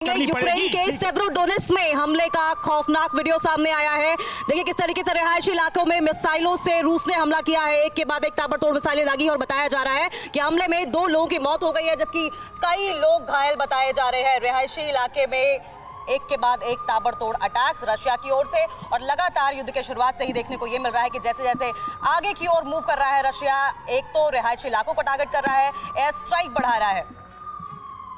Ukraine के सेवरोडोनेत्स्क में हमले का खौफनाक वीडियो सामने आया है। देखिए किस तरीके से रिहायशी इलाकों में मिसाइलों से रूस ने हमला किया है। एक के बाद एक ताबड़तोड़ मिसाइलें दागी और बताया जा रहा है कि हमले में 2 लोगों की मौत हो गई है, जबकि कई लोग घायल बताए जा रहे हैं। रिहायशी इलाके में एक के बाद एक ताबड़तोड़ अटैक्स रशिया की ओर से, और लगातार युद्ध के शुरुआत से ही देखने को यह मिल रहा है कि जैसे जैसे आगे की ओर मूव कर रहा है रशिया, एक तो रिहायशी इलाकों को टारगेट कर रहा है, एयर स्ट्राइक बढ़ा रहा है।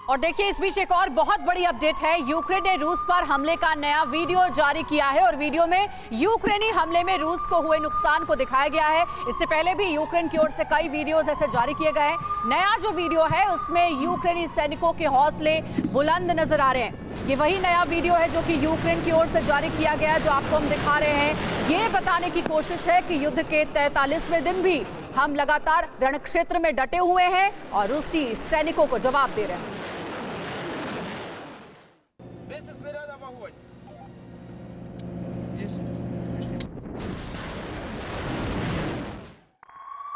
और देखिए इस बीच एक और बहुत बड़ी अपडेट है। यूक्रेन ने रूस पर हमले का नया वीडियो जारी किया है और वीडियो में यूक्रेनी हमले में रूस को हुए नुकसान को दिखाया गया है। इससे पहले भी यूक्रेन की ओर से कई वीडियोस ऐसे जारी किए गए हैं। नया जो वीडियो है उसमें यूक्रेनी सैनिकों के हौसले बुलंद नजर आ रहे हैं। ये वही नया वीडियो है जो कि यूक्रेन की ओर से जारी किया गया है, जो आपको हम दिखा रहे हैं। ये बताने की कोशिश है कि युद्ध के 43वें दिन भी हम लगातार रण क्षेत्र में डटे हुए हैं और रूसी सैनिकों को जवाब दे रहे हैं।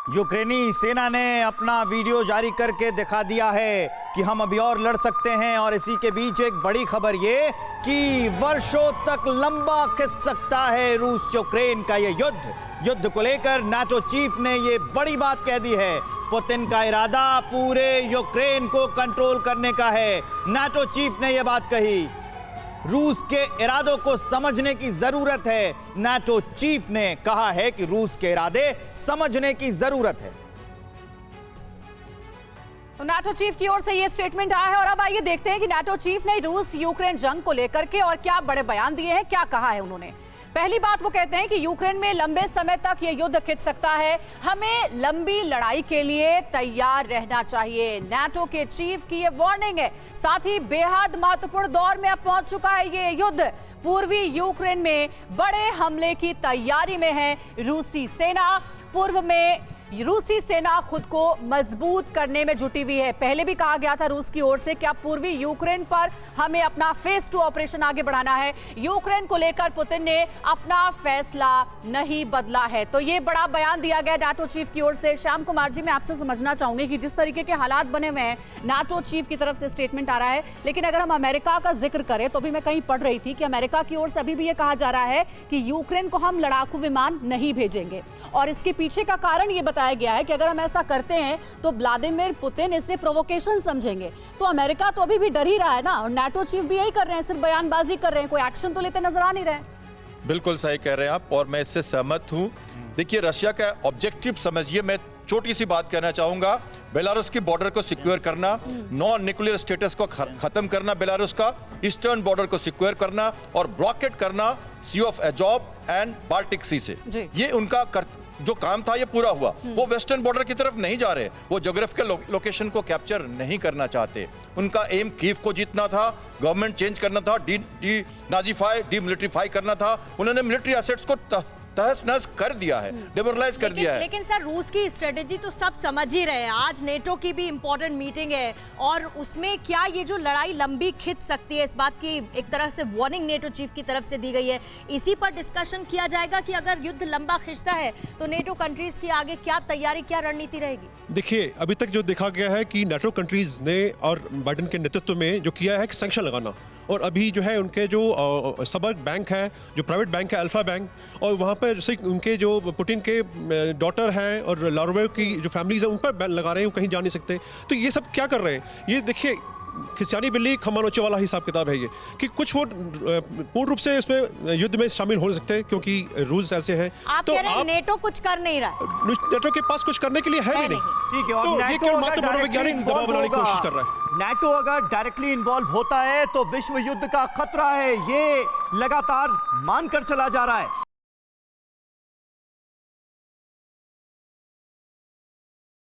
यूक्रेनी सेना ने अपना वीडियो जारी करके दिखा दिया है कि हम अभी और लड़ सकते हैं। और इसी के बीच एक बड़ी खबर ये कि वर्षों तक लंबा खिंच सकता है रूस यूक्रेन का ये युद्ध को लेकर नाटो चीफ ने ये बड़ी बात कह दी है। पुतिन का इरादा पूरे यूक्रेन को कंट्रोल करने का है। नाटो चीफ ने ये बात कही। रूस के इरादों को समझने की जरूरत है। नाटो चीफ ने कहा है कि रूस के इरादे समझने की जरूरत है। तो नाटो चीफ की ओर से ये स्टेटमेंट आया है और अब आइए देखते हैं कि नाटो चीफ ने रूस यूक्रेन जंग को लेकर के और क्या बड़े बयान दिए हैं, क्या कहा है उन्होंने। पहली बात वो कहते हैं कि यूक्रेन में लंबे समय तक ये युद्ध खिंच सकता है, हमें लंबी लड़ाई के लिए तैयार रहना चाहिए। नाटो के चीफ की ये वार्निंग है। साथ ही बेहद महत्वपूर्ण दौर में अब पहुंच चुका है ये युद्ध। पूर्वी यूक्रेन में बड़े हमले की तैयारी में है रूसी सेना। पूर्व में रूसी सेना खुद को मजबूत करने में जुटी हुई है। पहले भी कहा गया था रूस की ओर से कि अब पूर्वी यूक्रेन पर हमें अपना फेज 2 ऑपरेशन आगे बढ़ाना है। यूक्रेन को लेकर पुतिन ने अपना फैसला नहीं बदला है। तो ये बड़ा बयान दिया गया नाटो चीफ की ओर से। श्याम कुमार जी, मैं आपसे समझना चाहूंगी कि जिस तरीके के हालात बने हुए हैं, नाटो चीफ की तरफ से स्टेटमेंट आ रहा है, लेकिन अगर हम अमेरिका का जिक्र करें तो भी मैं कहीं पढ़ रही थी कि अमेरिका की ओर से अभी भी ये कहा जा रहा है कि यूक्रेन को हम लड़ाकू विमान नहीं भेजेंगे। और इसके पीछे का कारण ये बताया गया है कि अगर हम ऐसा करते हैं तो व्लादिमीर पुतिन इसे प्रोवोकेशन समझेंगे। तो अमेरिका तो अभी भी डर ही रहा है ना, और नाटो चीफ भी यही कर रहे हैं, सिर्फ बयानबाजी कर रहे हैं, कोई एक्शन तो लेते नजर आ नहीं रहे। बिल्कुल सही कह रहे हैं आप और मैं इससे सहमत हूं। देखिए रशिया का ऑब्जेक्टिव समझिए। मैं छोटी सी बात कहना चाहूंगा। बेलारूस की बॉर्डर को सिक्योर करना, नॉन न्यूक्लियर स्टेटस को खत्म करना, बेलारूस का ईस्टर्न बॉर्डर को सिक्योर करना और ब्लॉकेट करना सी ऑफ एजोव एंड बाल्टिक सी से। ये उनका जो काम था ये पूरा हुआ। वो वेस्टर्न बॉर्डर की तरफ नहीं जा रहे, वो ज्योग्राफिकल लोकेशन को कैप्चर नहीं करना चाहते। उनका एम कीव को जीतना था, गवर्नमेंट चेंज करना था, डीमिलिट्रीफाई करना था। उन्होंने मिलिट्री एसेट्स को तहस नहस कर दिया है, डिमोरलाइज कर दिया है। लेकिन सर रूस की स्ट्रेटेजी तो सब समझ ही रहे हैं। आज नेटो की भी इंपॉर्टेंट मीटिंग है और उसमें क्या ये जो लड़ाई लंबी खिंच सकती है, इस बात की एक तरह से वार्निंग नेटो चीफ की तरफ से दी गई है। इसी पर डिस्कशन किया जाएगा कि अगर युद्ध लंबा खिंचता है तो नेटो कंट्रीज की आगे क्या तैयारी, क्या रणनीति रहेगी। देखिए अभी तक जो देखा गया है कि नेटो कंट्रीज ने और बाइडेन के नेतृत्व में जो किया है कि सैंक्शन लगाना, और अभी जो है उनके जो सबर्ग बैंक है, जो प्राइवेट बैंक है अल्फा बैंक, और वहाँ पर जैसे उनके जो पुतिन के डॉटर हैं और लारोवेव की जो फैमिलीज हैं उन पर बैन लगा रहे हैं, वो कहीं जा नहीं सकते। तो ये सब क्या कर रहे हैं? ये देखिए खिसियानी बिल्ली खम्मा नोचे वाला हिसाब किताब है ये, कि कुछ वो पूर्ण रूप से इसमें युद्ध में शामिल हो सकते हैं क्योंकि रूल्स ऐसे हैं। आप कह रहे हैं नेटो कुछ कर नहीं रहा, नेटो के पास कुछ करने के लिए है ही नहीं। ठीक है, और तो ये केवल मात्र मनोवैज्ञानिक दबाव बनाने की कोशिश कर रहा है। नाटो अगर डायरेक्टली इन्वॉल्व होता है तो विश्व युद्ध का खतरा है, ये लगातार मानकर चला जा रहा है।